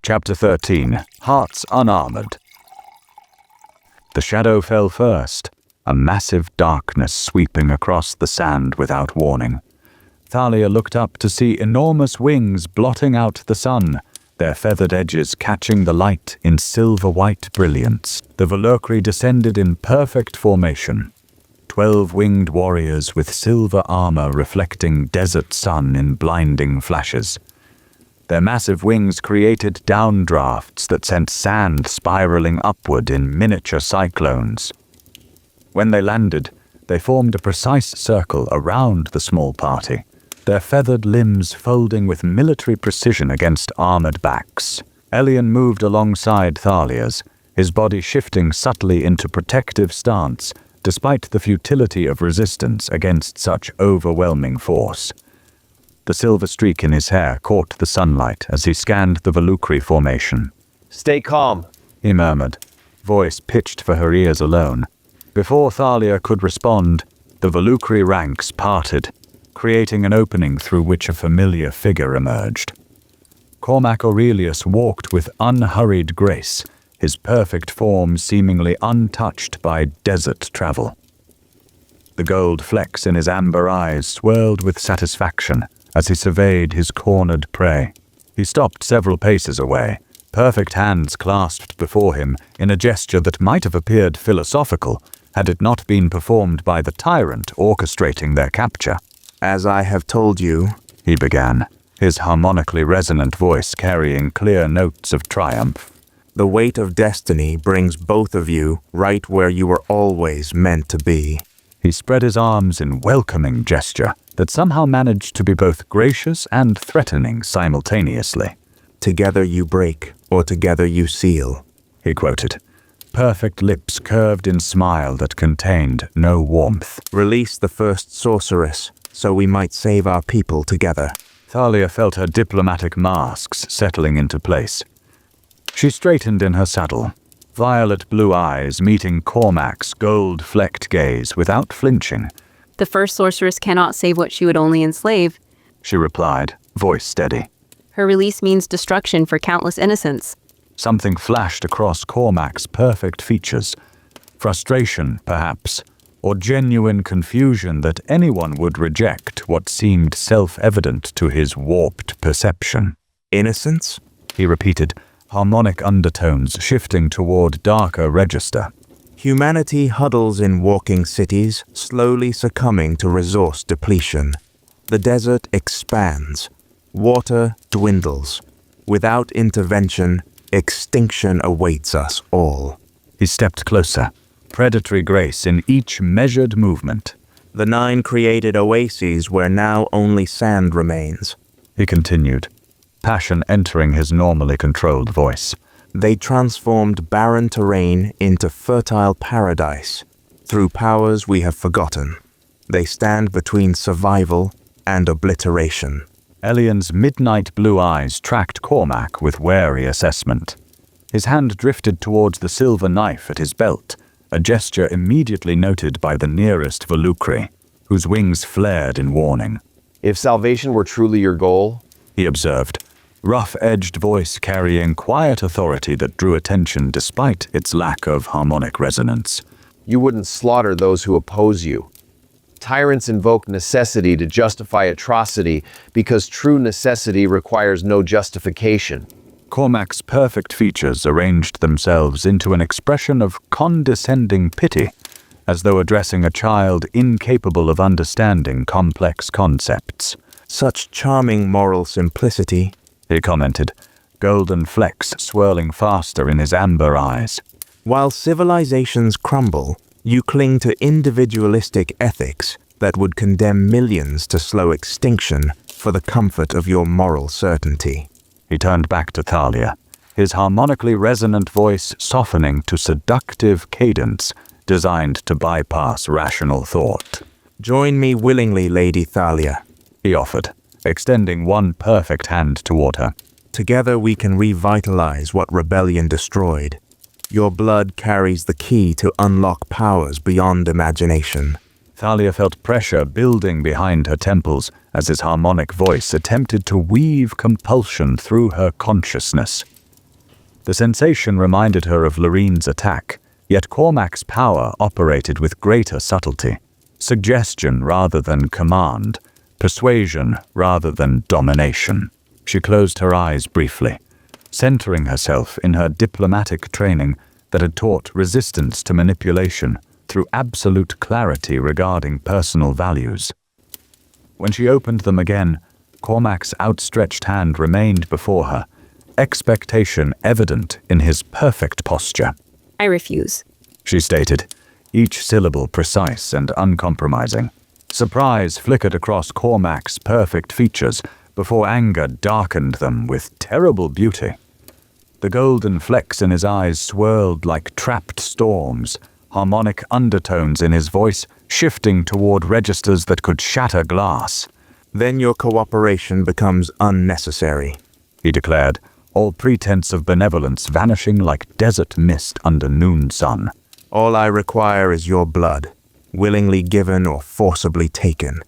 Chapter 13. Hearts Unarmored. The shadow fell first, a massive darkness sweeping across the sand without warning. Thalia looked up to see enormous wings blotting out the sun, their feathered edges catching the light in silver-white brilliance. The Valkyrie descended in perfect formation. 12 winged warriors with silver armor reflecting desert sun in blinding flashes. Their massive wings created downdrafts that sent sand spiraling upward in miniature cyclones. When they landed, they formed a precise circle around the small party, their feathered limbs folding with military precision against armored backs. Elian moved alongside Thalia's, his body shifting subtly into protective stance, despite the futility of resistance against such overwhelming force. The silver streak in his hair caught the sunlight as he scanned the Valkyrie formation. "Stay calm," he murmured, voice pitched for her ears alone. Before Thalia could respond, the Valkyrie ranks parted, creating an opening through which a familiar figure emerged. Cormac Aurelius walked with unhurried grace, his perfect form seemingly untouched by desert travel. The gold flecks in his amber eyes swirled with satisfaction as he surveyed his cornered prey. He stopped several paces away, perfect hands clasped before him in a gesture that might have appeared philosophical had it not been performed by the tyrant orchestrating their capture. "As I have told you," he began, his harmonically resonant voice carrying clear notes of triumph, "the weight of destiny brings both of you right where you were always meant to be." He spread his arms in welcoming gesture that somehow managed to be both gracious and threatening simultaneously. "Together you break, or together you seal," he quoted, perfect lips curved in smile that contained no warmth. "Release the first sorceress, so we might save our people together." Thalia felt her diplomatic masks settling into place. She straightened in her saddle, violet blue eyes meeting Cormac's gold-flecked gaze without flinching. "The first sorceress cannot save what she would only enslave," she replied, voice steady. "Her release means destruction for countless innocents." Something flashed across Cormac's perfect features. Frustration, perhaps, or genuine confusion that anyone would reject what seemed self-evident to his warped perception. "Innocence?" he repeated, harmonic undertones shifting toward darker register. "Humanity huddles in walking cities, slowly succumbing to resource depletion. The desert expands. Water dwindles. Without intervention, extinction awaits us all." He stepped closer, predatory grace in each measured movement. "The 9 created oases where now only sand remains," he continued, passion entering his normally controlled voice. "They transformed barren terrain into fertile paradise through powers we have forgotten. They stand between survival and obliteration." Elian's midnight blue eyes tracked Cormac with wary assessment. His hand drifted towards the silver knife at his belt, a gesture immediately noted by the nearest Valkyrie, whose wings flared in warning. "If salvation were truly your goal," he observed, rough-edged voice carrying quiet authority that drew attention despite its lack of harmonic resonance, "you wouldn't slaughter those who oppose you. Tyrants invoke necessity to justify atrocity because true necessity requires no justification." Cormac's perfect features arranged themselves into an expression of condescending pity, as though addressing a child incapable of understanding complex concepts. "Such charming moral simplicity," he commented, golden flecks swirling faster in his amber eyes. "While civilizations crumble, you cling to individualistic ethics that would condemn millions to slow extinction for the comfort of your moral certainty." He turned back to Thalia, his harmonically resonant voice softening to seductive cadence designed to bypass rational thought. "Join me willingly, Lady Thalia," he offered, extending one perfect hand toward her. "Together we can revitalize what rebellion destroyed. Your blood carries the key to unlock powers beyond imagination." Thalia felt pressure building behind her temples as his harmonic voice attempted to weave compulsion through her consciousness. The sensation reminded her of Lorene's attack, yet Cormac's power operated with greater subtlety. Suggestion rather than command, persuasion rather than domination. She closed her eyes briefly, centering herself in her diplomatic training that had taught resistance to manipulation through absolute clarity regarding personal values. When she opened them again, Cormac's outstretched hand remained before her, expectation evident in his perfect posture. I refuse, She stated, each syllable precise and uncompromising. Surprise flickered across Cormac's perfect features before anger darkened them with terrible beauty. The golden flecks in his eyes swirled like trapped storms, harmonic undertones in his voice shifting toward registers that could shatter glass. Then your cooperation becomes unnecessary, He declared, all pretense of benevolence vanishing like desert mist under noon sun. All I require is your blood, willingly given or forcibly taken.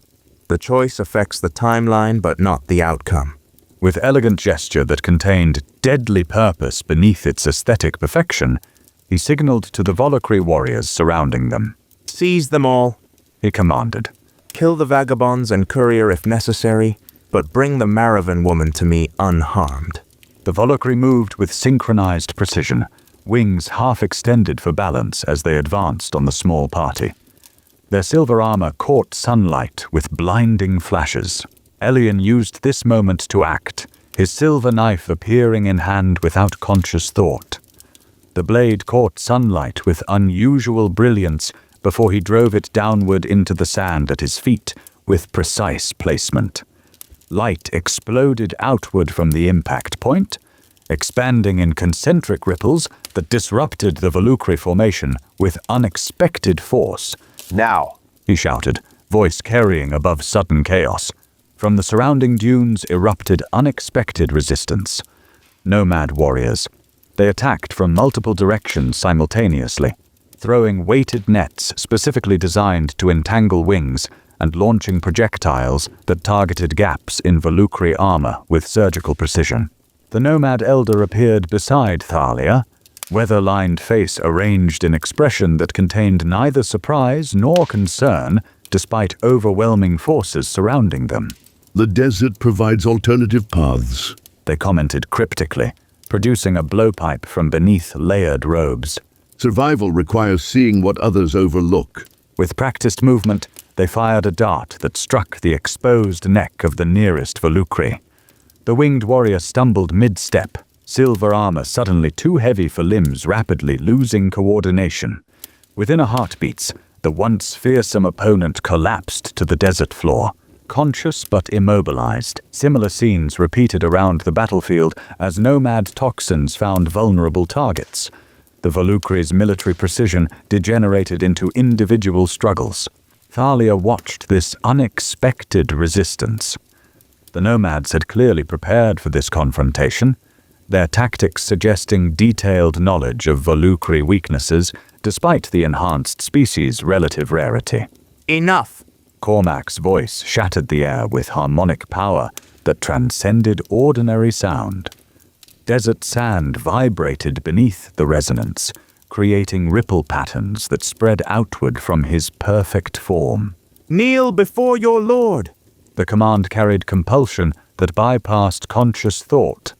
The choice affects the timeline but not the outcome. With elegant gesture that contained deadly purpose beneath its aesthetic perfection, he signaled to the Volocry warriors surrounding them. Seize them all, He commanded. kill the vagabonds and courier if necessary, but bring the Maravan woman to me unharmed. The Volocry moved with synchronized precision, wings half extended for balance as they advanced on the small party. Their silver armor caught sunlight with blinding flashes. Elian used this moment to act, his silver knife appearing in hand without conscious thought. The blade caught sunlight with unusual brilliance before he drove it downward into the sand at his feet with precise placement. Light exploded outward from the impact point, expanding in concentric ripples that disrupted the Volocry formation with unexpected force. Now, He shouted, voice carrying above sudden chaos. From the surrounding dunes erupted unexpected resistance. Nomad warriors. They attacked from multiple directions simultaneously, throwing weighted nets specifically designed to entangle wings and launching projectiles that targeted gaps in Volocry armor with surgical precision. The Nomad Elder appeared beside Thalia, weather-lined face arranged in expression that contained neither surprise nor concern despite overwhelming forces surrounding them. The desert provides alternative paths. They commented cryptically, producing a blowpipe from beneath layered robes. Survival requires seeing what others overlook. With practiced movement, they fired a dart that struck the exposed neck of the nearest Volocry. The winged warrior stumbled mid-step, silver armor suddenly too heavy for limbs rapidly losing coordination. Within a heartbeat, the once fearsome opponent collapsed to the desert floor, conscious but immobilized. Similar scenes repeated around the battlefield as nomad toxins found vulnerable targets. The Volocry's military precision degenerated into individual struggles. Thalia watched this unexpected resistance. The nomads had clearly prepared for this confrontation, their tactics suggesting detailed knowledge of Volocry weaknesses despite the enhanced species' relative rarity. Enough! Cormac's voice shattered the air with harmonic power that transcended ordinary sound. Desert sand vibrated beneath the resonance, creating ripple patterns that spread outward from his perfect form. Kneel before your lord! The command carried compulsion that bypassed conscious thought,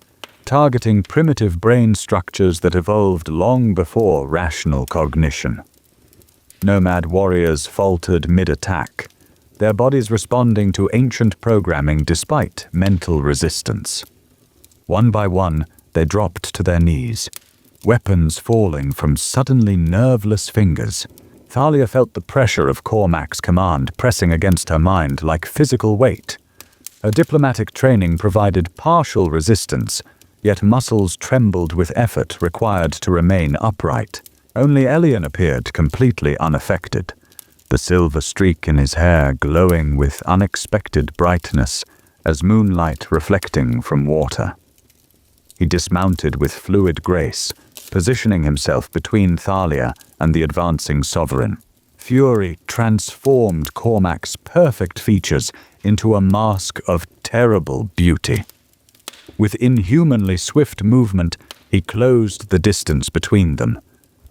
targeting primitive brain structures that evolved long before rational cognition. Nomad warriors faltered mid-attack, their bodies responding to ancient programming despite mental resistance. One by one, they dropped to their knees, weapons falling from suddenly nerveless fingers. Thalia felt the pressure of Cormac's command pressing against her mind like physical weight. Her diplomatic training provided partial resistance, yet muscles trembled with effort required to remain upright. Only Elian appeared completely unaffected, the silver streak in his hair glowing with unexpected brightness as moonlight reflecting from water. He dismounted with fluid grace, positioning himself between Thalia and the advancing sovereign. Fury transformed Cormac's perfect features into a mask of terrible beauty. With inhumanly swift movement, He closed the distance between them,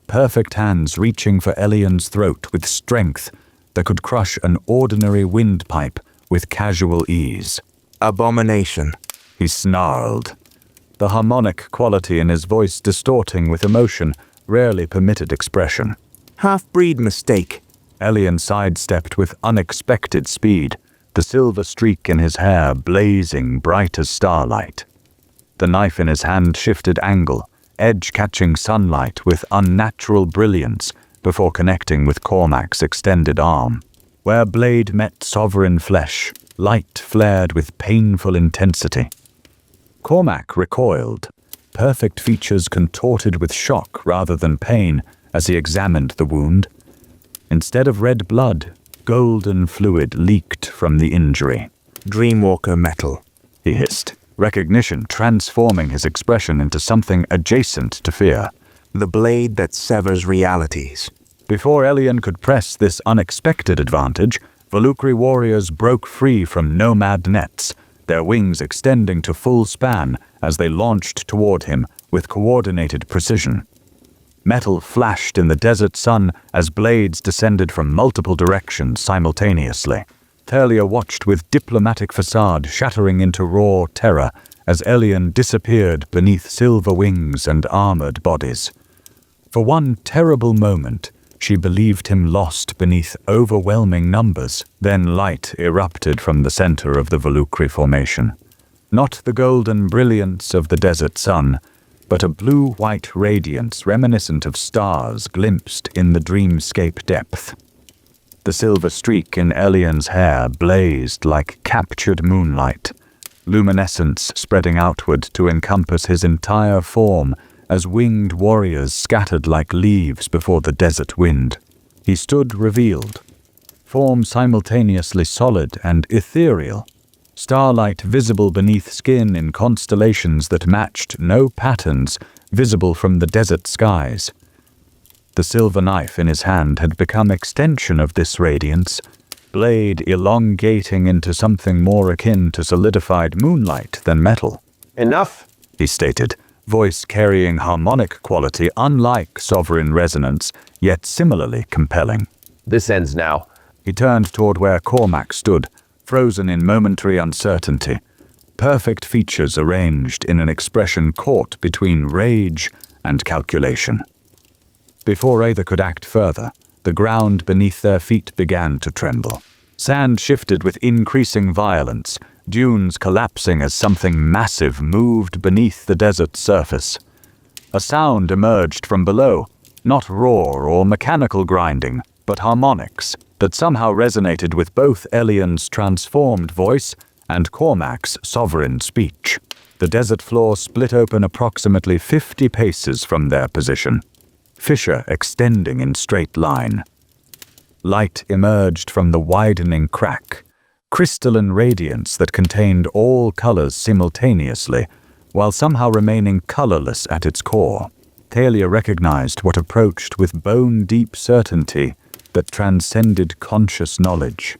perfect hands reaching for Elian's throat with strength that could crush an ordinary windpipe with casual ease. Abomination, he snarled, the harmonic quality in his voice distorting with emotion rarely permitted expression. Half-breed mistake. Elian sidestepped with unexpected speed, the silver streak in his hair blazing bright as starlight. The knife in his hand shifted angle, edge catching sunlight with unnatural brilliance before connecting with Cormac's extended arm. Where blade met sovereign flesh, light flared with painful intensity. Cormac recoiled, perfect features contorted with shock rather than pain as he examined the wound. Instead of red blood, golden fluid leaked from the injury. Dreamwalker metal, he hissed, recognition transforming his expression into something adjacent to fear. the blade that severs realities. Before Elian could press this unexpected advantage, Valkyrie warriors broke free from nomad nets, their wings extending to full span as they launched toward him with coordinated precision. Metal flashed in the desert sun as blades descended from multiple directions simultaneously. Thalia watched with diplomatic facade shattering into raw terror as Elian disappeared beneath silver wings and armored bodies. For one terrible moment, she believed him lost beneath overwhelming numbers. Then light erupted from the center of the Valkyrie formation. Not the golden brilliance of the desert sun, but a blue-white radiance reminiscent of stars glimpsed in the dreamscape depth. The silver streak in Elian's hair blazed like captured moonlight, luminescence spreading outward to encompass his entire form as winged warriors scattered like leaves before the desert wind. He stood revealed, form simultaneously solid and ethereal, starlight visible beneath skin in constellations that matched no patterns visible from the desert skies. The silver knife in his hand had become extension of this radiance, blade elongating into something more akin to solidified moonlight than metal. Enough, he stated, voice carrying harmonic quality unlike sovereign resonance, yet similarly compelling. This ends now. He turned toward where Cormac stood, frozen in momentary uncertainty, perfect features arranged in an expression caught between rage and calculation. Before either could act further, the ground beneath their feet began to tremble. Sand shifted with increasing violence, dunes collapsing as something massive moved beneath the desert's surface. A sound emerged from below, not roar or mechanical grinding, but harmonics that somehow resonated with both Elian's transformed voice and Cormac's sovereign speech. The desert floor split open approximately 50 paces from their position, fissure extending in straight line. Light emerged from the widening crack, crystalline radiance that contained all colors simultaneously, while somehow remaining colorless at its core. Thalia recognized what approached with bone-deep certainty that transcended conscious knowledge.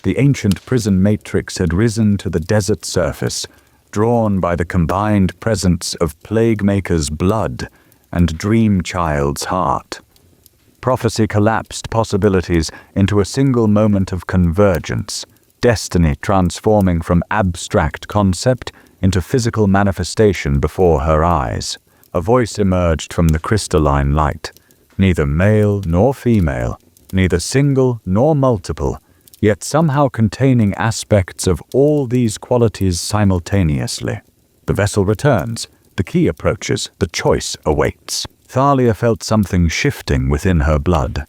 The ancient prison matrix had risen to the desert surface, drawn by the combined presence of Plaguemaker's blood and Dreamchild's heart. Prophecy collapsed possibilities into a single moment of convergence, destiny transforming from abstract concept into physical manifestation before her eyes. A voice emerged from the crystalline light, neither male nor female, neither single nor multiple, yet somehow containing aspects of all these qualities simultaneously. The vessel returns, the key approaches, the choice awaits. Thalia felt something shifting within her blood,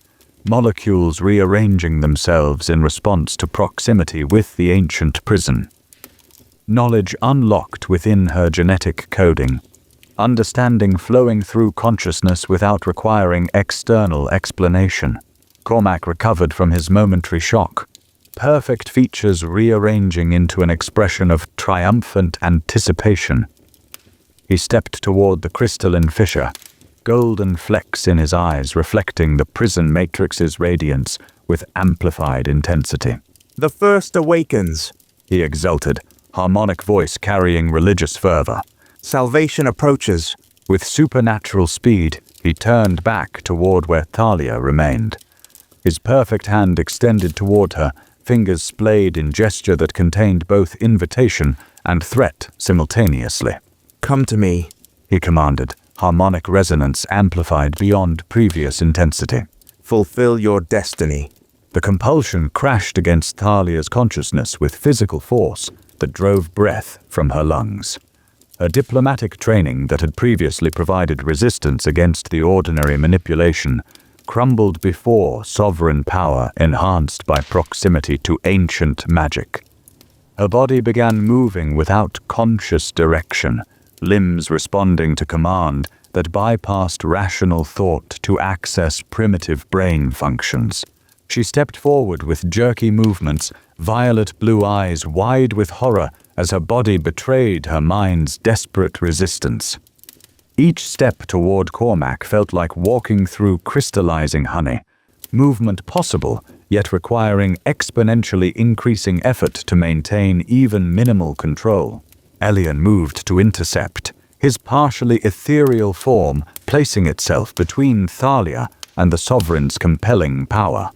molecules rearranging themselves in response to proximity with the ancient prison. Knowledge unlocked within her genetic coding, understanding flowing through consciousness without requiring external explanation. Cormac recovered from his momentary shock, perfect features rearranging into an expression of triumphant anticipation. He stepped toward the crystalline fissure, golden flecks in his eyes reflecting the prison matrix's radiance with amplified intensity. The first awakens, he exulted, harmonic voice carrying religious fervor. Salvation approaches. With supernatural speed, he turned back toward where Thalia remained. His perfect hand extended toward her, fingers splayed in gesture that contained both invitation and threat simultaneously. Come to me, he commanded, harmonic resonance amplified beyond previous intensity. fulfill your destiny. The compulsion crashed against Thalia's consciousness with physical force that drove breath from her lungs. Her diplomatic training that had previously provided resistance against the ordinary manipulation crumbled before sovereign power enhanced by proximity to ancient magic. Her body began moving without conscious direction, limbs responding to command that bypassed rational thought to access primitive brain functions. She stepped forward with jerky movements, violet blue eyes wide with horror as her body betrayed her mind's desperate resistance. Each step toward Cormac felt like walking through crystallizing honey, movement possible, yet requiring exponentially increasing effort to maintain even minimal control. Elian moved to intercept, his partially ethereal form placing itself between Thalia and the Sovereign's compelling power.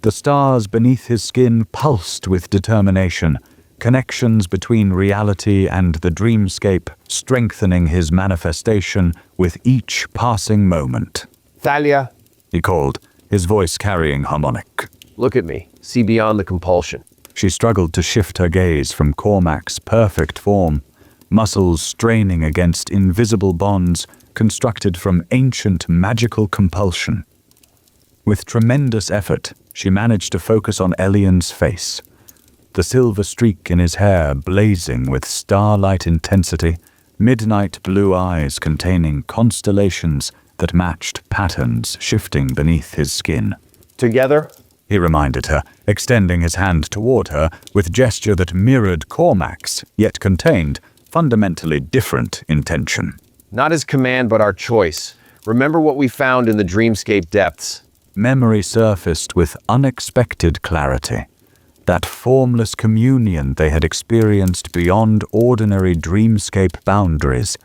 The stars beneath his skin pulsed with determination, connections between reality and the dreamscape strengthening his manifestation with each passing moment. Thalia, He called, his voice carrying harmonic. look at me. See beyond the compulsion. She struggled to shift her gaze from Cormac's perfect form, muscles straining against invisible bonds constructed from ancient magical compulsion. With tremendous effort, she managed to focus on Elian's face, the silver streak in his hair blazing with starlight intensity, midnight blue eyes containing constellations that matched patterns shifting beneath his skin. Together? He reminded her, extending his hand toward her with gesture that mirrored Cormac's, yet contained fundamentally different intention. Not his command, but our choice. Remember what we found in the dreamscape depths. Memory surfaced with unexpected clarity. That formless communion they had experienced beyond ordinary dreamscape boundaries,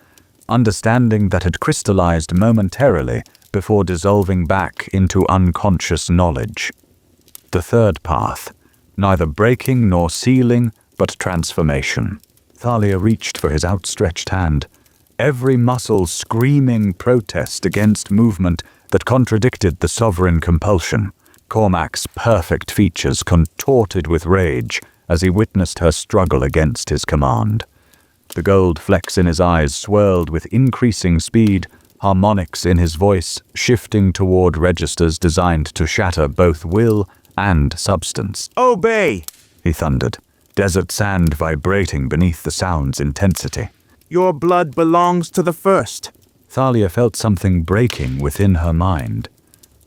understanding that had crystallized momentarily before dissolving back into unconscious knowledge. The third path, neither breaking nor sealing, but transformation. Thalia reached for his outstretched hand, every muscle screaming protest against movement that contradicted the sovereign compulsion. Cormac's perfect features contorted with rage as he witnessed her struggle against his command. The gold flecks in his eyes swirled with increasing speed, harmonics in his voice shifting toward registers designed to shatter both will and substance. Obey! He thundered, desert sand vibrating beneath the sound's intensity. Your blood belongs to the first. Thalia felt something breaking within her mind.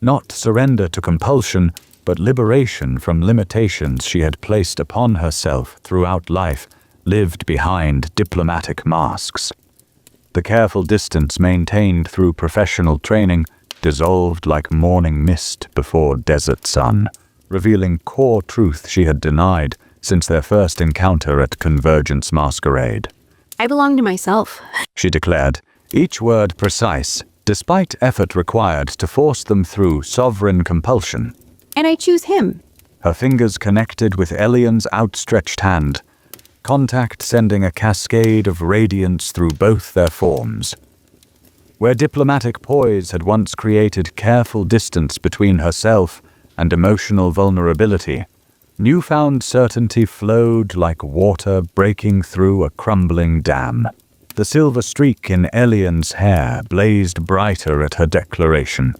Not surrender to compulsion, but liberation from limitations she had placed upon herself throughout life, lived behind diplomatic masks. The careful distance maintained through professional training dissolved like morning mist before desert sun, revealing core truth she had denied since their first encounter at Convergence Masquerade. I belong to myself. She declared, each word precise, despite effort required to force them through sovereign compulsion. And I choose him. Her fingers connected with Elian's outstretched hand, contact sending a cascade of radiance through both their forms. Where diplomatic poise had once created careful distance between herself and emotional vulnerability, newfound certainty flowed like water breaking through a crumbling dam. The silver streak in Elian's hair blazed brighter at her declaration,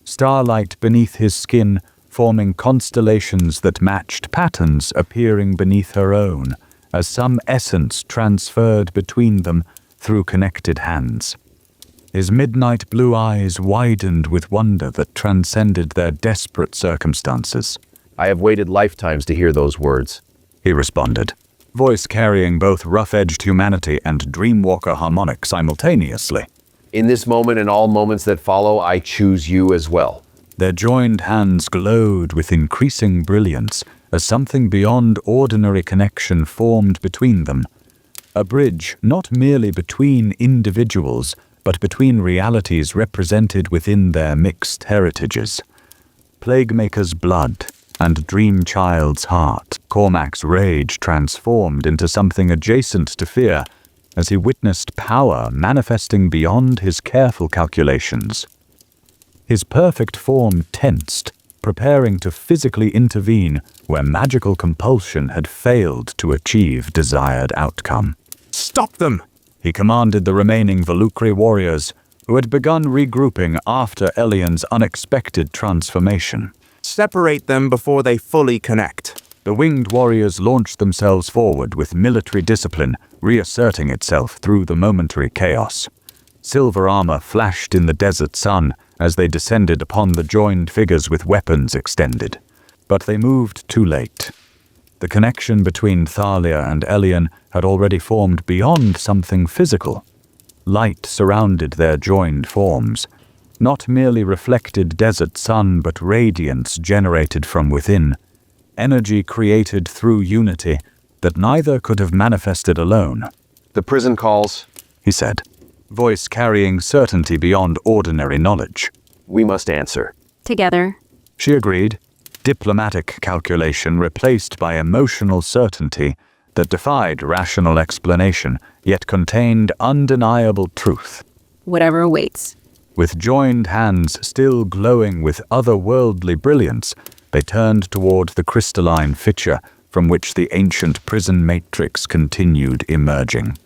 starlight beneath his skin forming constellations that matched patterns appearing beneath her own, as some essence transferred between them through connected hands. His midnight blue eyes widened with wonder that transcended their desperate circumstances. I have waited lifetimes to hear those words. He responded, voice carrying both rough-edged humanity and Dreamwalker harmonic simultaneously. In this moment and all moments that follow, I choose you as well. Their joined hands glowed with increasing brilliance as something beyond ordinary connection formed between them. A bridge not merely between individuals, but between realities represented within their mixed heritages. Plaguemaker's blood and Dreamchild's heart. Cormac's rage transformed into something adjacent to fear as he witnessed power manifesting beyond his careful calculations. His perfect form tensed, preparing to physically intervene where magical compulsion had failed to achieve desired outcome. Stop them! He commanded the remaining Volukri warriors, who had begun regrouping after Elian's unexpected transformation. Separate them before they fully connect. The winged warriors launched themselves forward with military discipline reasserting itself through the momentary chaos. Silver armor flashed in the desert sun as they descended upon the joined figures with weapons extended. But they moved too late. The connection between Thalia and Elian had already formed beyond something physical. Light surrounded their joined forms, not merely reflected desert sun but radiance generated from within, energy created through unity that neither could have manifested alone. The prison calls. He said, voice carrying certainty beyond ordinary knowledge. We must answer. Together. She agreed, diplomatic calculation replaced by emotional certainty that defied rational explanation, yet contained undeniable truth. Whatever awaits. With joined hands still glowing with otherworldly brilliance, they turned toward the crystalline fissure from which the ancient prison matrix continued emerging.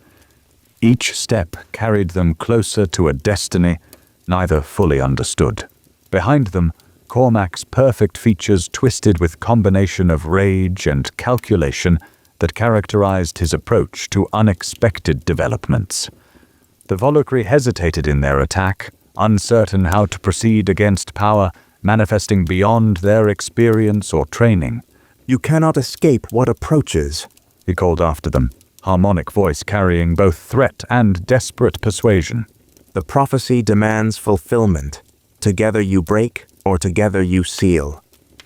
Each step carried them closer to a destiny neither fully understood. Behind them, Cormac's perfect features twisted with combination of rage and calculation that characterized his approach to unexpected developments. The Volukri hesitated in their attack, uncertain how to proceed against power manifesting beyond their experience or training. You cannot escape what approaches, he called after them, harmonic voice carrying both threat and desperate persuasion. The prophecy demands fulfillment. Together you break, or together you seal.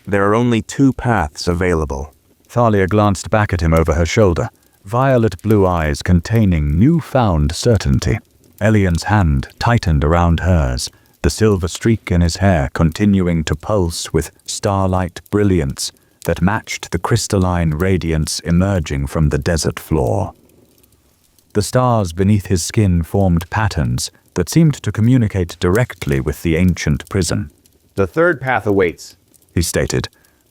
There are only two paths available. Thalia glanced back at him over her shoulder, violet blue eyes containing newfound certainty. Elian's hand tightened around hers, the silver streak in his hair continuing to pulse with starlight brilliance that matched the crystalline radiance emerging from the desert floor. The stars beneath his skin formed patterns that seemed to communicate directly with the ancient prison. The third path awaits, he stated,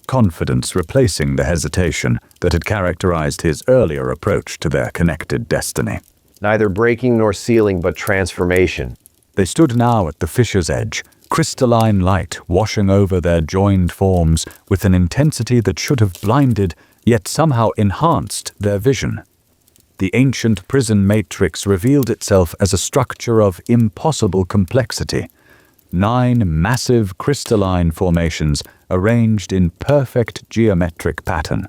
confidence replacing the hesitation that had characterized his earlier approach to their connected destiny. Neither breaking nor sealing but transformation. They stood now at the fissure's edge, crystalline light washing over their joined forms with an intensity that should have blinded, yet somehow enhanced their vision. The ancient prison matrix revealed itself as a structure of impossible complexity. 9 massive crystalline formations arranged in perfect geometric pattern,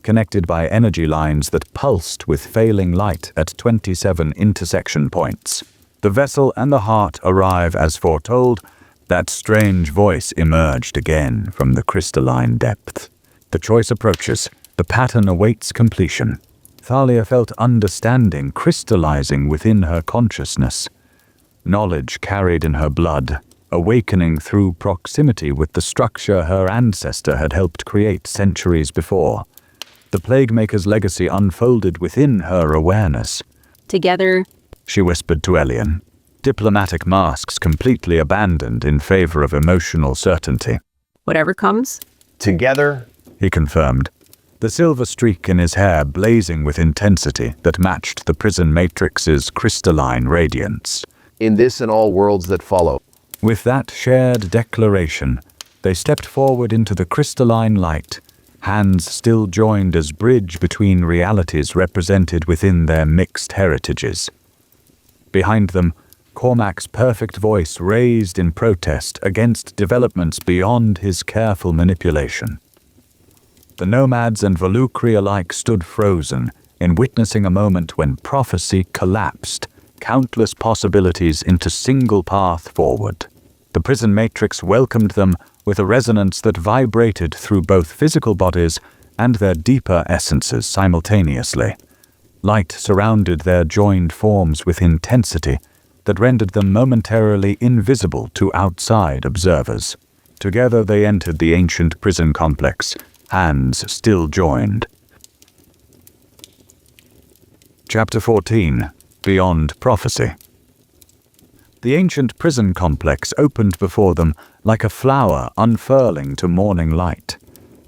connected by energy lines that pulsed with failing light at 27 intersection points. The vessel and the heart arrive as foretold. That strange voice emerged again from the crystalline depth. The choice approaches. The pattern awaits completion. Thalia felt understanding crystallizing within her consciousness. Knowledge carried in her blood, awakening through proximity with the structure her ancestor had helped create centuries before. The Plaguemaker's legacy unfolded within her awareness. Together, she whispered to Elian, diplomatic masks completely abandoned in favor of emotional certainty. whatever comes. Together, he confirmed, the silver streak in his hair blazing with intensity that matched the prison matrix's crystalline radiance. in this and all worlds that follow. With that shared declaration, they stepped forward into the crystalline light, hands still joined as bridge between realities represented within their mixed heritages. Behind them, Cormac's perfect voice raised in protest against developments beyond his careful manipulation. The nomads and Volukri alike stood frozen in witnessing a moment when prophecy collapsed, countless possibilities into single path forward. The prison matrix welcomed them with a resonance that vibrated through both physical bodies and their deeper essences simultaneously. Light surrounded their joined forms with intensity, that rendered them momentarily invisible to outside observers. Together they entered the ancient prison complex, hands still joined. Chapter 14. Beyond Prophecy. The ancient prison complex opened before them like a flower unfurling to morning light.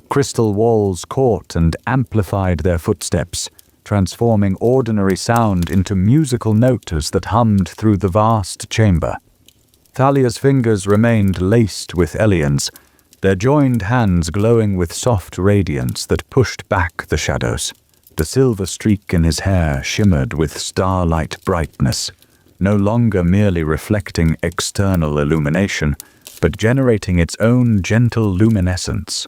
Crystal walls caught and amplified their footsteps, transforming ordinary sound into musical notes that hummed through the vast chamber. Thalia's fingers remained laced with Elian's, their joined hands glowing with soft radiance that pushed back the shadows. The silver streak in his hair shimmered with starlight brightness, no longer merely reflecting external illumination, but generating its own gentle luminescence.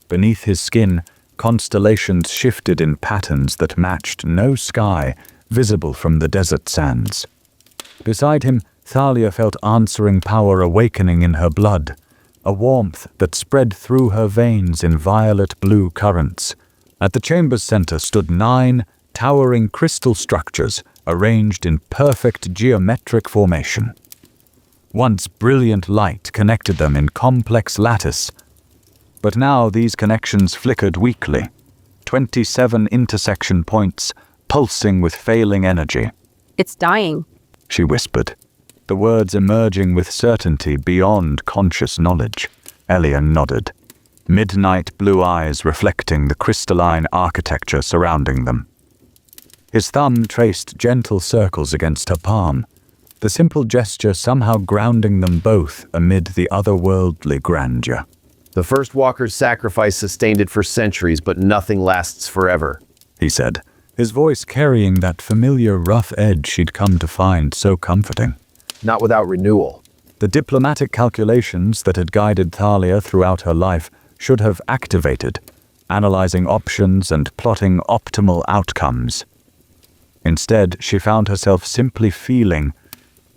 Beneath his skin, constellations shifted in patterns that matched no sky visible from the desert sands. Beside him, Thalia felt answering power awakening in her blood, a warmth that spread through her veins in violet-blue currents. At the chamber's center stood 9 towering crystal structures arranged in perfect geometric formation. Once brilliant light connected them in complex lattice, but now these connections flickered weakly, 27 intersection points pulsing with failing energy. It's dying, she whispered, the words emerging with certainty beyond conscious knowledge. Elian nodded, midnight blue eyes reflecting the crystalline architecture surrounding them. His thumb traced gentle circles against her palm, the simple gesture somehow grounding them both amid the otherworldly grandeur. The first walker's sacrifice sustained it for centuries, but nothing lasts forever, he said, his voice carrying that familiar rough edge she'd come to find so comforting. Not without renewal. The diplomatic calculations that had guided Thalia throughout her life should have activated, analyzing options and plotting optimal outcomes. Instead, she found herself simply feeling,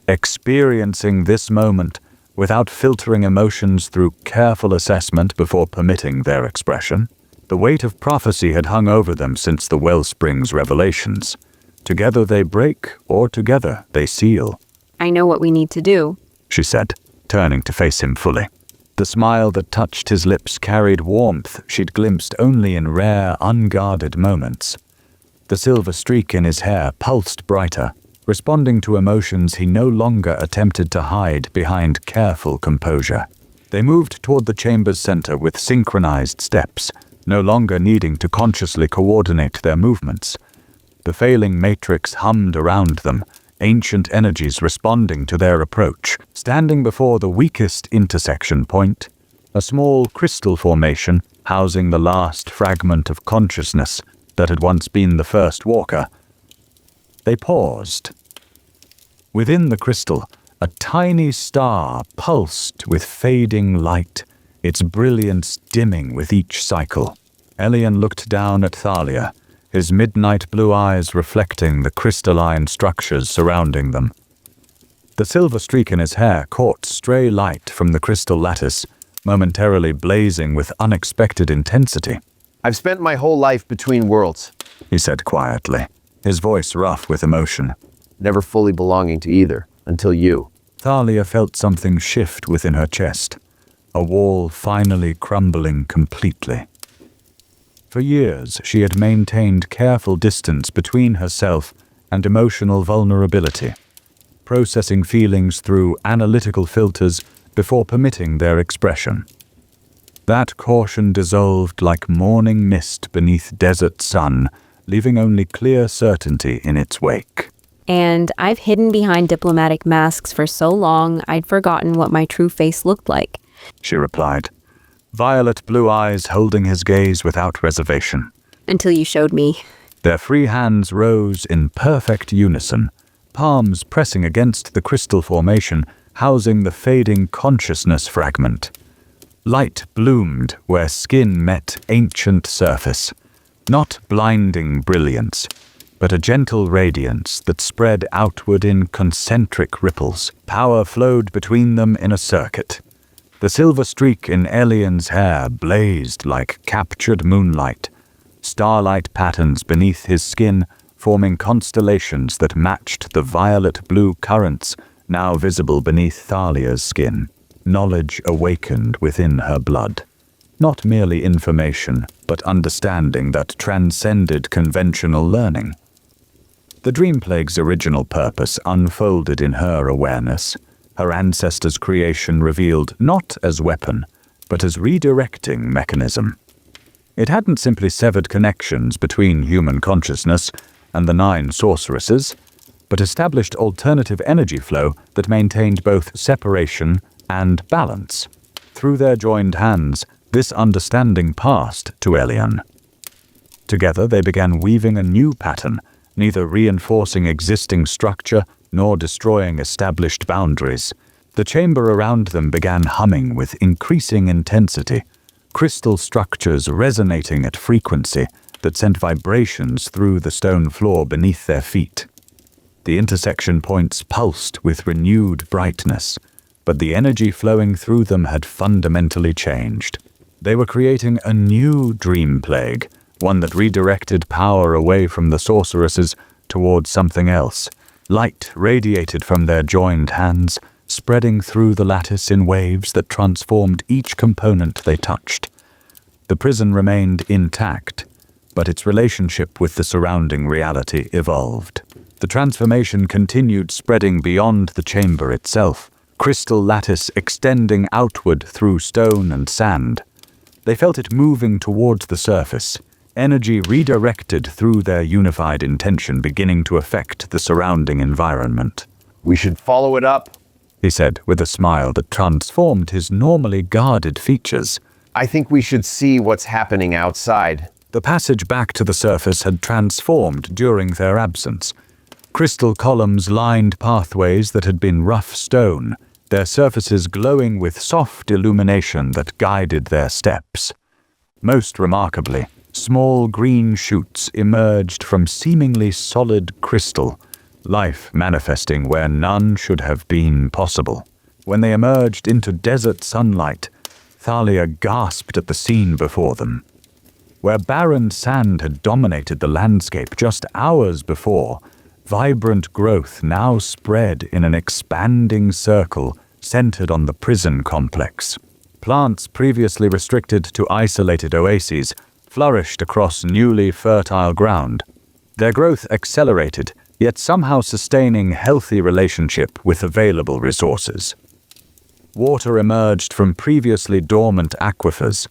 experiencing this moment without filtering emotions through careful assessment before permitting their expression. The weight of prophecy had hung over them since the Wellspring's revelations. Together they break, or together they seal. I know what we need to do, she said, turning to face him fully. The smile that touched his lips carried warmth she'd glimpsed only in rare, unguarded moments. The silver streak in his hair pulsed brighter, responding to emotions he no longer attempted to hide behind careful composure. They moved toward the chamber's center with synchronized steps, no longer needing to consciously coordinate their movements. The failing matrix hummed around them, ancient energies responding to their approach. Standing before the weakest intersection point, a small crystal formation housing the last fragment of consciousness that had once been the first walker, they paused. Within the crystal, a tiny star pulsed with fading light, its brilliance dimming with each cycle. Elian looked down at Thalia, his midnight blue eyes reflecting the crystalline structures surrounding them. The silver streak in his hair caught stray light from the crystal lattice, momentarily blazing with unexpected intensity. I've spent my whole life between worlds, he said quietly, his voice rough with emotion. Never fully belonging to either, until you. Thalia felt something shift within her chest, a wall finally crumbling completely. For years, she had maintained careful distance between herself and emotional vulnerability, processing feelings through analytical filters before permitting their expression. That caution dissolved like morning mist beneath desert sun, leaving only clear certainty in its wake. And I've hidden behind diplomatic masks for so long I'd forgotten what my true face looked like, she replied, violet blue eyes holding his gaze without reservation. Until you showed me. Their free hands rose in perfect unison, palms pressing against the crystal formation housing the fading consciousness fragment. Light bloomed where skin met ancient surface, not blinding brilliance, but a gentle radiance that spread outward in concentric ripples. Power flowed between them in a circuit. The silver streak in Elian's hair blazed like captured moonlight, starlight patterns beneath his skin forming constellations that matched the violet-blue currents now visible beneath Thalia's skin. Knowledge awakened within her blood. Not merely information, but understanding that transcended conventional learning. The dream plague's original purpose unfolded in her awareness. Her ancestors' creation revealed not as weapon, but as redirecting mechanism. It hadn't simply severed connections between human consciousness and the 9 sorceresses, but established alternative energy flow that maintained both separation and balance. Through their joined hands, this understanding passed to Elian. Together they began weaving a new pattern, neither reinforcing existing structure nor destroying established boundaries. The chamber around them began humming with increasing intensity, crystal structures resonating at frequency that sent vibrations through the stone floor beneath their feet. The intersection points pulsed with renewed brightness, but the energy flowing through them had fundamentally changed. They were creating a new dream plague, one that redirected power away from the sorceresses towards something else. Light radiated from their joined hands, spreading through the lattice in waves that transformed each component they touched. The prison remained intact, but its relationship with the surrounding reality evolved. The transformation continued spreading beyond the chamber itself, crystal lattice extending outward through stone and sand. They felt it moving towards the surface, energy redirected through their unified intention beginning to affect the surrounding environment. We should follow it up, he said with a smile that transformed his normally guarded features. I think we should see what's happening outside. The passage back to the surface had transformed during their absence. Crystal columns lined pathways that had been rough stone, their surfaces glowing with soft illumination that guided their steps. Most remarkably, small green shoots emerged from seemingly solid crystal, life manifesting where none should have been possible. When they emerged into desert sunlight, Thalia gasped at the scene before them. Where barren sand had dominated the landscape just hours before, vibrant growth now spread in an expanding circle centered on the prison complex. Plants previously restricted to isolated oases flourished across newly fertile ground. Their growth accelerated, yet somehow sustaining healthy relationship with available resources. Water emerged from previously dormant aquifers,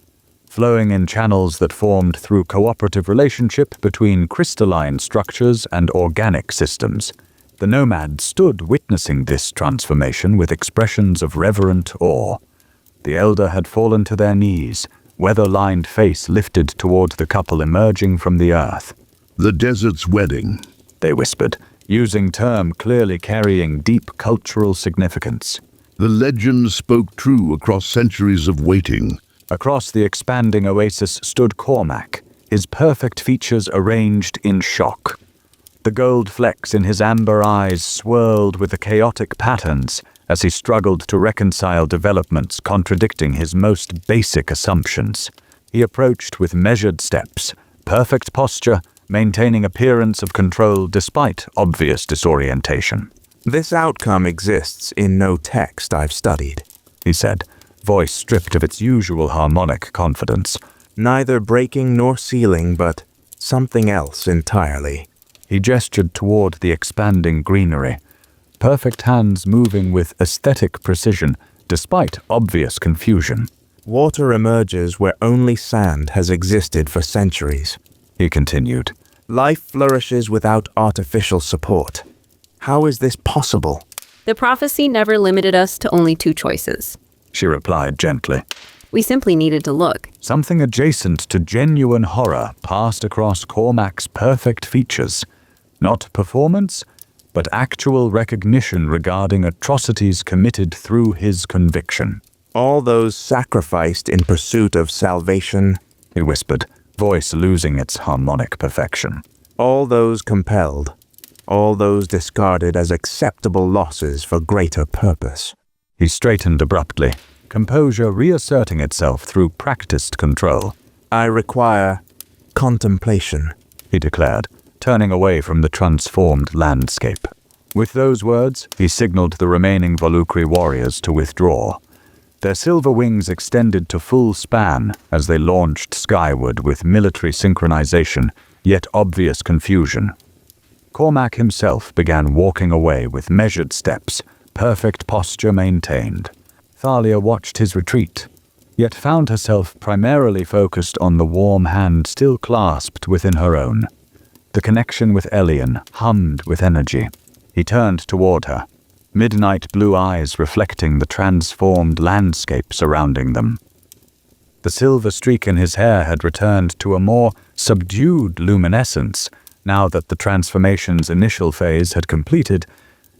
flowing in channels that formed through cooperative relationship between crystalline structures and organic systems. The nomads stood witnessing this transformation with expressions of reverent awe. The elder had fallen to their knees, weather-lined face lifted toward the couple emerging from the earth. The desert's wedding, they whispered, using term clearly carrying deep cultural significance. The legend spoke true across centuries of waiting. Across the expanding oasis stood Cormac, his perfect features arranged in shock. The gold flecks in his amber eyes swirled with the chaotic patterns as he struggled to reconcile developments contradicting his most basic assumptions. He approached with measured steps, perfect posture, maintaining appearance of control despite obvious disorientation. This outcome exists in no text I've studied, he said, voice stripped of its usual harmonic confidence. Neither breaking nor sealing, but something else entirely. He gestured toward the expanding greenery, perfect hands moving with aesthetic precision despite obvious confusion. Water emerges where only sand has existed for centuries, he continued. Life flourishes without artificial support. How is this possible? The prophecy never limited us to only 2 choices, she replied gently. We simply needed to look. Something adjacent to genuine horror passed across Cormac's perfect features. Not performance, but actual recognition regarding atrocities committed through his conviction. All those sacrificed in pursuit of salvation, he whispered, voice losing its harmonic perfection. All those compelled, all those discarded as acceptable losses for greater purpose. He straightened abruptly, composure reasserting itself through practiced control. I require contemplation, he declared, turning away from the transformed landscape. With those words, he signaled the remaining Volukri warriors to withdraw. Their silver wings extended to full span as they launched skyward with military synchronization, yet obvious confusion. Cormac himself began walking away with measured steps, perfect posture maintained. Thalia watched his retreat, yet found herself primarily focused on the warm hand still clasped within her own. The connection with Elian hummed with energy. He turned toward her, midnight blue eyes reflecting the transformed landscape surrounding them. The silver streak in his hair had returned to a more subdued luminescence now that the transformation's initial phase had completed,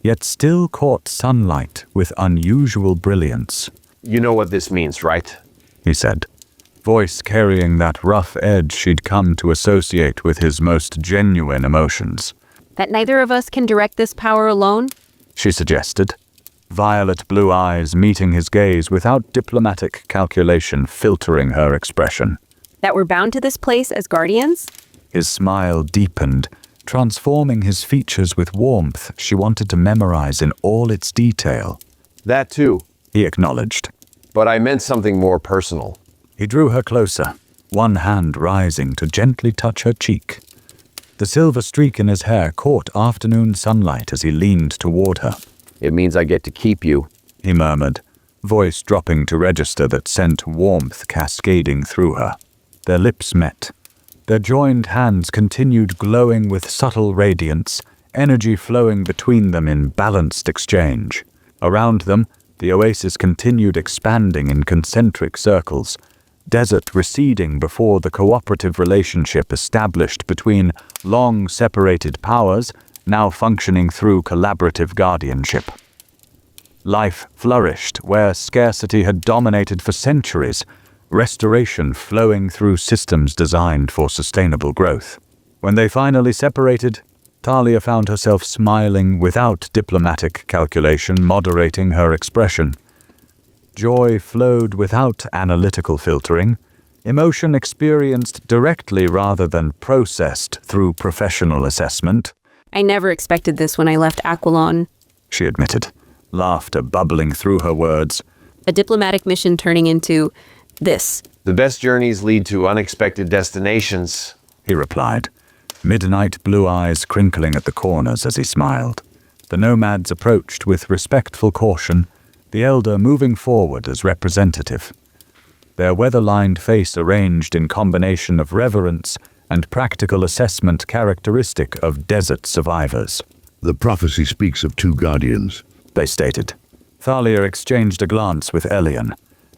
yet still caught sunlight with unusual brilliance. You know what this means, right? He said, voice carrying that rough edge she'd come to associate with his most genuine emotions. That neither of us can direct this power alone? She suggested, violet blue eyes meeting his gaze without diplomatic calculation filtering her expression. That we're bound to this place as guardians? His smile deepened, transforming his features with warmth she wanted to memorize in all its detail. That too, He acknowledged. but I meant something more personal. He drew her closer, one hand rising to gently touch her cheek. The silver streak in his hair caught afternoon sunlight as he leaned toward her. It means I get to keep you. He murmured, voice dropping to register that sent warmth cascading through her. Their lips met. Their joined hands continued glowing with subtle radiance, energy flowing between them in balanced exchange. Around them, the oasis continued expanding in concentric circles, desert receding before the cooperative relationship established between long-separated powers now functioning through collaborative guardianship. Life flourished where scarcity had dominated for centuries, restoration flowing through systems designed for sustainable growth. When they finally separated, Thalia found herself smiling without diplomatic calculation, moderating her expression. Joy flowed without analytical filtering, emotion experienced directly rather than processed through professional assessment. I never expected this when I left Aquilon. She admitted, laughter bubbling through her words. A diplomatic mission turning into this. The best journeys lead to unexpected destinations. He replied, midnight blue eyes crinkling at the corners as he smiled. The nomads approached with respectful caution, the elder moving forward as representative. Their weather-lined face arranged in combination of reverence and practical assessment characteristic of desert survivors. The prophecy speaks of two guardians. They stated. Thalia exchanged a glance with Elian,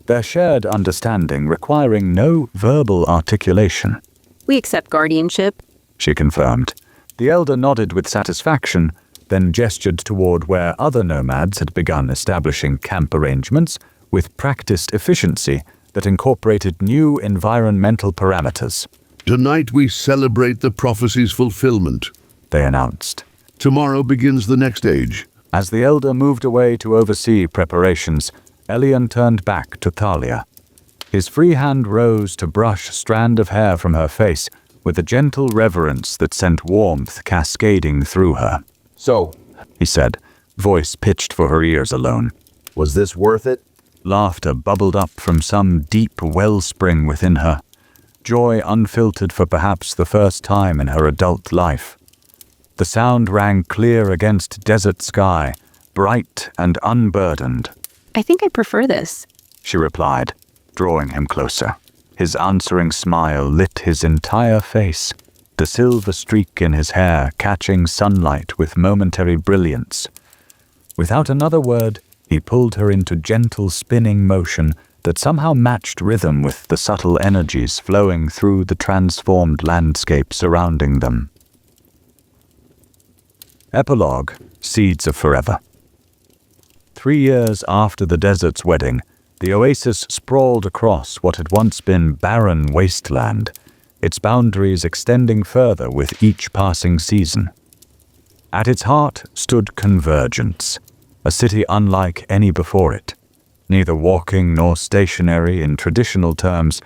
their shared understanding requiring no verbal articulation. We accept guardianship. She confirmed. The elder nodded with satisfaction, then gestured toward where other nomads had begun establishing camp arrangements with practiced efficiency that incorporated new environmental parameters. Tonight we celebrate the prophecy's fulfillment. They announced. Tomorrow begins the next age. As the elder moved away to oversee preparations, Elian turned back to Thalia. His free hand rose to brush a strand of hair from her face with a gentle reverence that sent warmth cascading through her. So, He said, voice pitched for her ears alone. was this worth it? Laughter bubbled up from some deep wellspring within her, joy unfiltered for perhaps the first time in her adult life. The sound rang clear against desert sky, bright and unburdened. I think I prefer this. She replied, drawing him closer. His answering smile lit his entire face, the silver streak in his hair catching sunlight with momentary brilliance. Without another word, he pulled her into gentle spinning motion that somehow matched rhythm with the subtle energies flowing through the transformed landscape surrounding them. Epilogue, Seeds of Forever. 3 years after the desert's wedding, the oasis sprawled across what had once been barren wasteland, its boundaries extending further with each passing season. At its heart stood Convergence, a city unlike any before it, neither walking nor stationary in traditional terms,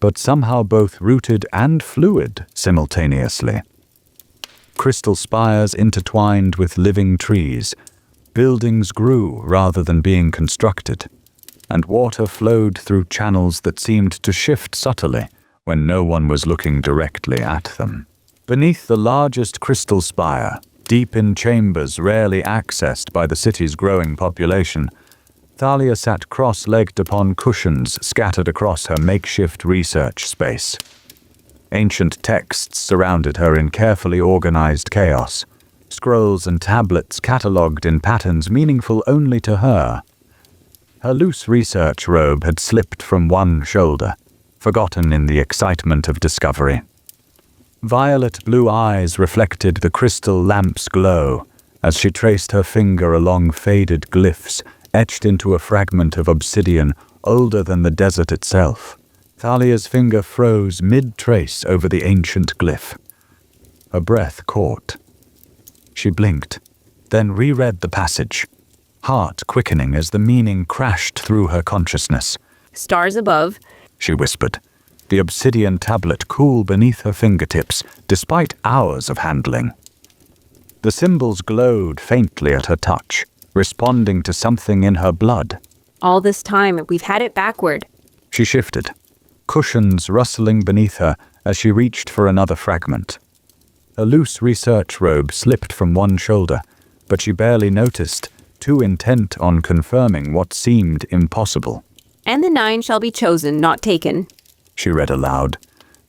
but somehow both rooted and fluid simultaneously. crystal spires intertwined with living trees. Buildings grew rather than being constructed, and water flowed through channels that seemed to shift subtly when no one was looking directly at them. Beneath the largest crystal spire, deep in chambers rarely accessed by the city's growing population, Thalia sat cross-legged upon cushions scattered across her makeshift research space. Ancient texts surrounded her in carefully organized chaos, scrolls and tablets catalogued in patterns meaningful only to her. Her loose research robe had slipped from one shoulder, forgotten in the excitement of discovery. Violet blue eyes reflected the crystal lamp's glow as she traced her finger along faded glyphs etched into a fragment of obsidian older than the desert itself. Thalia's finger froze mid-trace over the ancient glyph. Her breath caught. She blinked, then reread the passage, heart quickening as the meaning crashed through her consciousness. Stars above, she whispered, the obsidian tablet cool beneath her fingertips, despite hours of handling. The symbols glowed faintly at her touch, responding to something in her blood. All this time, we've had it backward. She shifted, cushions rustling beneath her as she reached for another fragment. A loose research robe slipped from one shoulder, but she barely noticed, too intent on confirming what seemed impossible. And the 9 shall be chosen, not taken, she read aloud,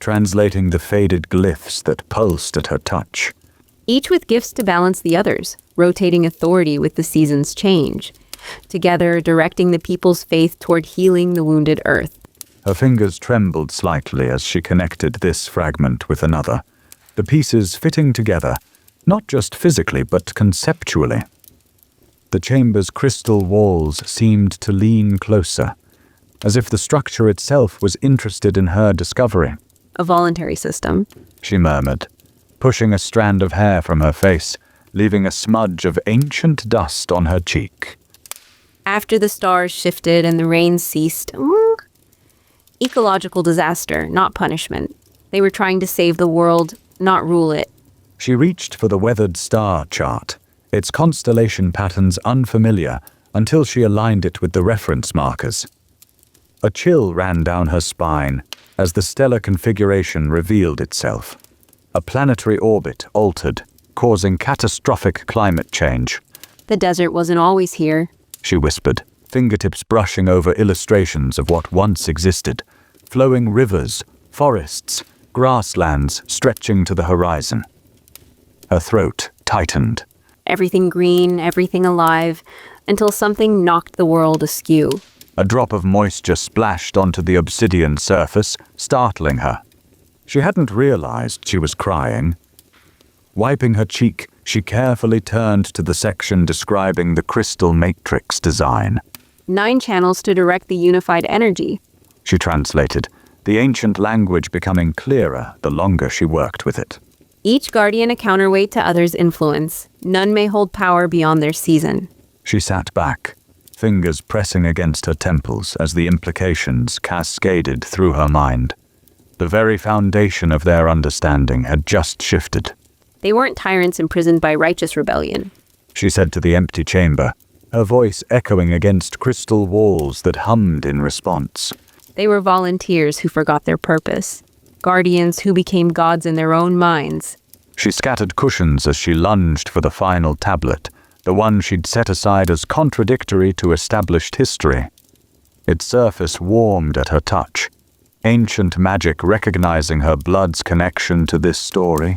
translating the faded glyphs that pulsed at her touch. Each with gifts to balance the others, rotating authority with the seasons' change, together directing the people's faith toward healing the wounded earth. Her fingers trembled slightly as she connected this fragment with another, the pieces fitting together, not just physically but conceptually. The chamber's crystal walls seemed to lean closer, as if the structure itself was interested in her discovery. A voluntary system, she murmured, pushing a strand of hair from her face, leaving a smudge of ancient dust on her cheek. After the stars shifted and the rain ceased, ecological disaster, not punishment. They were trying to save the world, not rule it. She reached for the weathered star chart, its constellation patterns unfamiliar, until she aligned it with the reference markers. A chill ran down her spine as the stellar configuration revealed itself. A planetary orbit altered, causing catastrophic climate change. The desert wasn't always here, she whispered, fingertips brushing over illustrations of what once existed. Flowing rivers, forests, grasslands stretching to the horizon. Her throat tightened. Everything green, everything alive, until something knocked the world askew. A drop of moisture splashed onto the obsidian surface, startling her. She hadn't realized she was crying. Wiping her cheek, she carefully turned to the section describing the crystal matrix design. 9 channels to direct the unified energy, she translated, the ancient language becoming clearer the longer she worked with it. Each guardian a counterweight to others' influence. None may hold power beyond their season. She sat back, fingers pressing against her temples as the implications cascaded through her mind. The very foundation of their understanding had just shifted. They weren't tyrants imprisoned by righteous rebellion, she said to the empty chamber, her voice echoing against crystal walls that hummed in response. They were volunteers who forgot their purpose, guardians who became gods in their own minds. She scattered cushions as she lunged for the final tablet, the one she'd set aside as contradictory to established history. Its surface warmed at her touch, ancient magic recognizing her blood's connection to this story.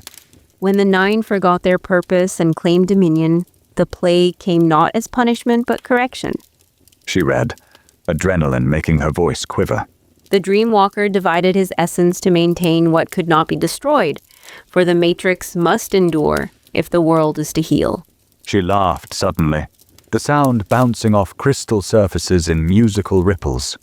When the 9 forgot their purpose and claimed dominion, the plague came not as punishment but correction, she read, adrenaline making her voice quiver. The Dreamwalker divided his essence to maintain what could not be destroyed, for the matrix must endure if the world is to heal. She laughed suddenly, the sound bouncing off crystal surfaces in musical ripples.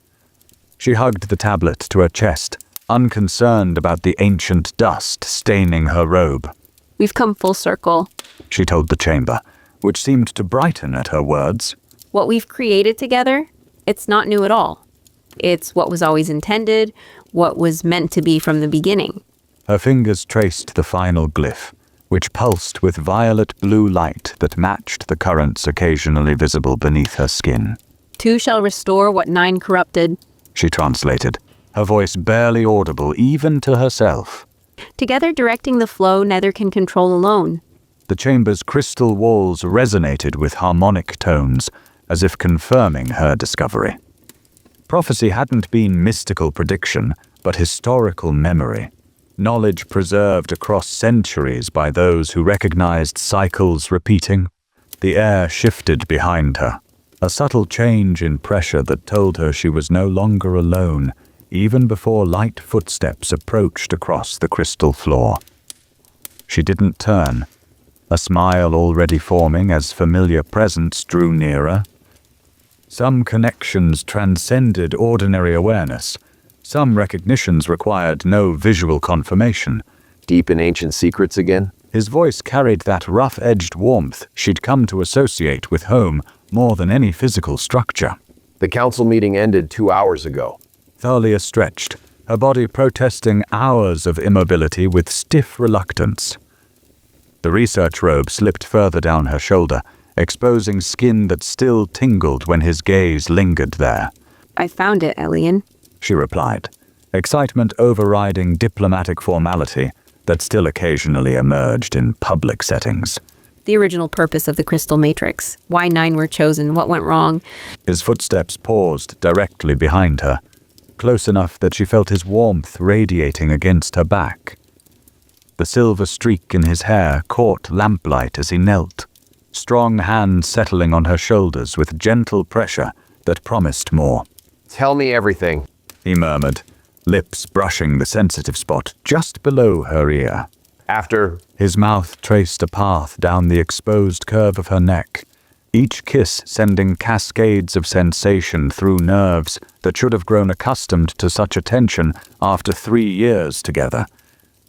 She hugged the tablet to her chest, unconcerned about the ancient dust staining her robe. We've come full circle, she told the chamber, which seemed to brighten at her words. What we've created together, it's not new at all. It's what was always intended, what was meant to be from the beginning. Her fingers traced the final glyph, which pulsed with violet-blue light that matched the currents occasionally visible beneath her skin. 2 shall restore what 9 corrupted, She translated, her voice barely audible even to herself. together directing the flow neither can control alone. The chamber's crystal walls resonated with harmonic tones, as if confirming her discovery. Prophecy hadn't been mystical prediction, but historical memory. Knowledge preserved across centuries by those who recognized cycles repeating. The air shifted behind her, a subtle change in pressure that told her she was no longer alone, even before light footsteps approached across the crystal floor. She didn't turn, a smile already forming as familiar presence drew nearer. Some connections transcended ordinary awareness. Some recognitions required no visual confirmation. Deep in ancient secrets again? His voice carried that rough-edged warmth she'd come to associate with home more than any physical structure. The council meeting ended 2 hours ago. Thalia stretched, her body protesting hours of immobility with stiff reluctance. The research robe slipped further down her shoulder, exposing skin that still tingled when his gaze lingered there. I found it, Elian. She replied, excitement overriding diplomatic formality that still occasionally emerged in public settings. The original purpose of the crystal matrix. Why 9 were chosen, what went wrong. His footsteps paused directly behind her, close enough that she felt his warmth radiating against her back. The silver streak in his hair caught lamplight as he knelt, strong hands settling on her shoulders with gentle pressure that promised more. Tell me everything, he murmured, lips brushing the sensitive spot just below her ear. After His mouth traced a path down the exposed curve of her neck, each kiss sending cascades of sensation through nerves that should have grown accustomed to such attention after 3 years together,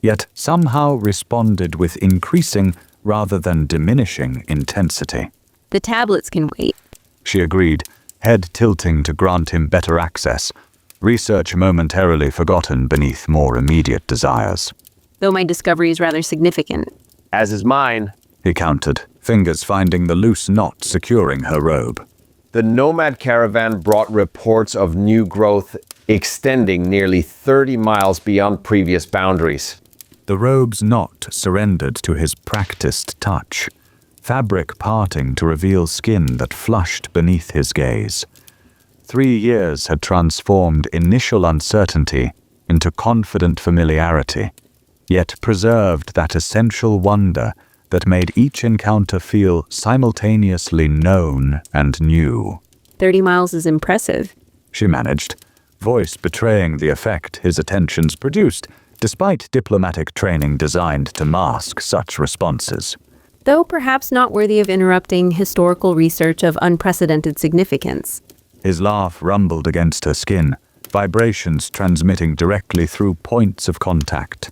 yet somehow responded with increasing rather than diminishing intensity. The tablets can wait. She agreed, head tilting to grant him better access, research momentarily forgotten beneath more immediate desires. Though my discovery is rather significant. as is mine. He countered, fingers finding the loose knot securing her robe. The nomad caravan brought reports of new growth extending nearly 30 miles beyond previous boundaries. The robe's knot surrendered to his practiced touch, fabric parting to reveal skin that flushed beneath his gaze. 3 years had transformed initial uncertainty into confident familiarity, yet preserved that essential wonder that made each encounter feel simultaneously known and new. 30 miles is impressive. She managed, voice betraying the effect his attentions produced, despite diplomatic training designed to mask such responses. Though perhaps not worthy of interrupting historical research of unprecedented significance. His laugh rumbled against her skin, vibrations transmitting directly through points of contact.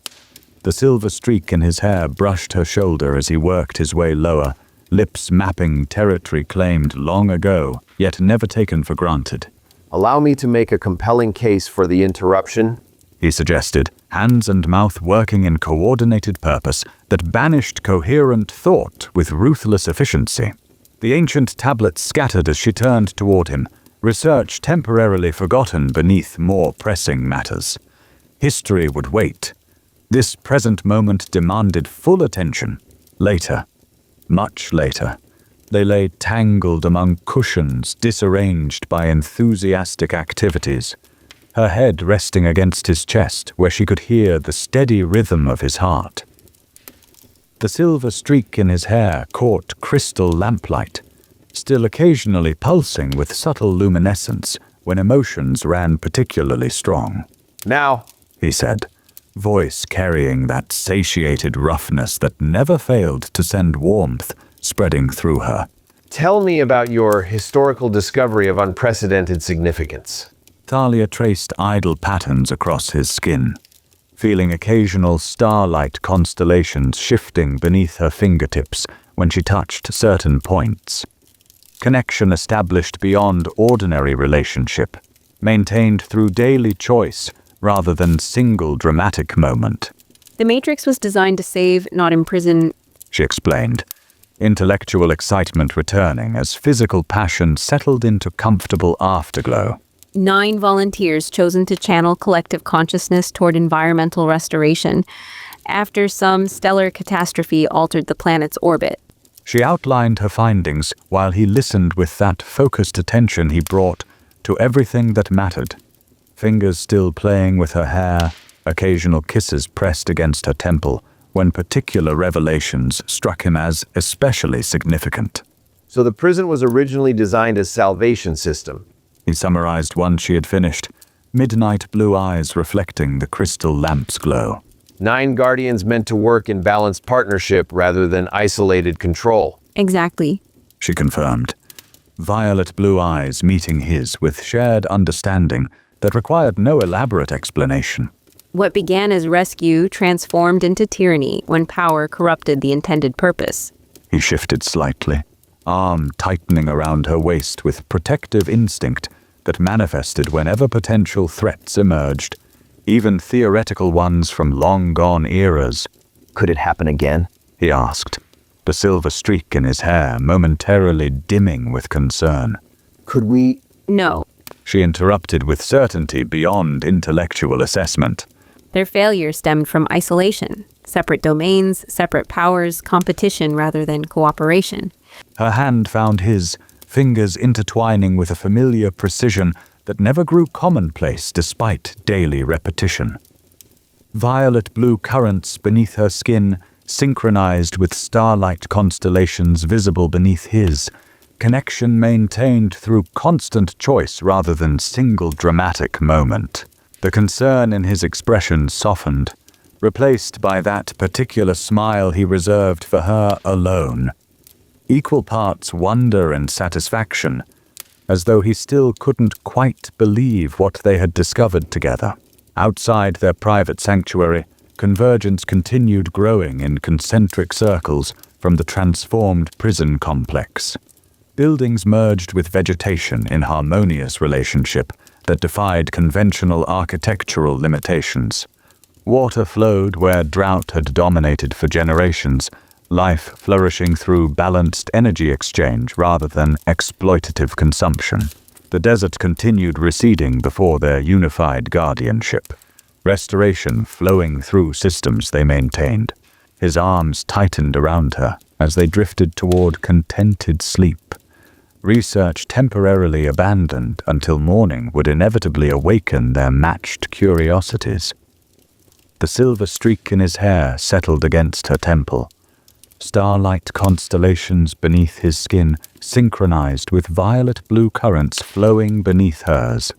The silver streak in his hair brushed her shoulder as he worked his way lower, lips mapping territory claimed long ago, yet never taken for granted. Allow me to make a compelling case for the interruption, He suggested, hands and mouth working in coordinated purpose that banished coherent thought with ruthless efficiency. The ancient tablets scattered as she turned toward him, research temporarily forgotten beneath more pressing matters. History would wait. This present moment demanded full attention. Later, much later, they lay tangled among cushions disarranged by enthusiastic activities, her head resting against his chest where she could hear the steady rhythm of his heart. The silver streak in his hair caught crystal lamplight, still occasionally pulsing with subtle luminescence when emotions ran particularly strong. Now, He said, voice carrying that satiated roughness that never failed to send warmth spreading through her. tell me about your historical discovery of unprecedented significance. Thalia traced idle patterns across his skin, feeling occasional starlight constellations shifting beneath her fingertips when she touched certain points. Connection established beyond ordinary relationship, maintained through daily choice rather than single dramatic moment. The Matrix was designed to save, not imprison. She explained, intellectual excitement returning as physical passion settled into comfortable afterglow. 9 volunteers chosen to channel collective consciousness toward environmental restoration after some stellar catastrophe altered the planet's orbit. She outlined her findings while he listened with that focused attention he brought to everything that mattered. Fingers still playing with her hair, occasional kisses pressed against her temple, when particular revelations struck him as especially significant. So the prison was originally designed as salvation system. He summarized once she had finished, midnight blue eyes reflecting the crystal lamp's glow. 9 guardians meant to work in balanced partnership rather than isolated control. Exactly. She confirmed, violet blue eyes meeting his with shared understanding that required no elaborate explanation. What began as rescue transformed into tyranny when power corrupted the intended purpose. He shifted slightly, arm tightening around her waist with protective instinct that manifested whenever potential threats emerged, even theoretical ones from long-gone eras. Could it happen again? He asked, the silver streak in his hair momentarily dimming with concern. Could we? No. She interrupted with certainty beyond intellectual assessment. Their failure stemmed from isolation, separate domains, separate powers, competition rather than cooperation. Her hand found his, fingers intertwining with a familiar precision that never grew commonplace despite daily repetition. Violet blue currents beneath her skin, synchronized with starlight constellations visible beneath his, connection maintained through constant choice rather than single dramatic moment. The concern in his expression softened, replaced by that particular smile he reserved for her alone. Equal parts wonder and satisfaction, as though he still couldn't quite believe what they had discovered together. Outside their private sanctuary, convergence continued growing in concentric circles from the transformed prison complex. Buildings merged with vegetation in harmonious relationship that defied conventional architectural limitations. Water flowed where drought had dominated for generations, life flourishing through balanced energy exchange rather than exploitative consumption. The desert continued receding before their unified guardianship, restoration flowing through systems they maintained. His arms tightened around her as they drifted toward contented sleep. Research temporarily abandoned until morning would inevitably awaken their matched curiosities. The silver streak in his hair settled against her temple. Starlight constellations beneath his skin synchronized with violet blue currents flowing beneath hers.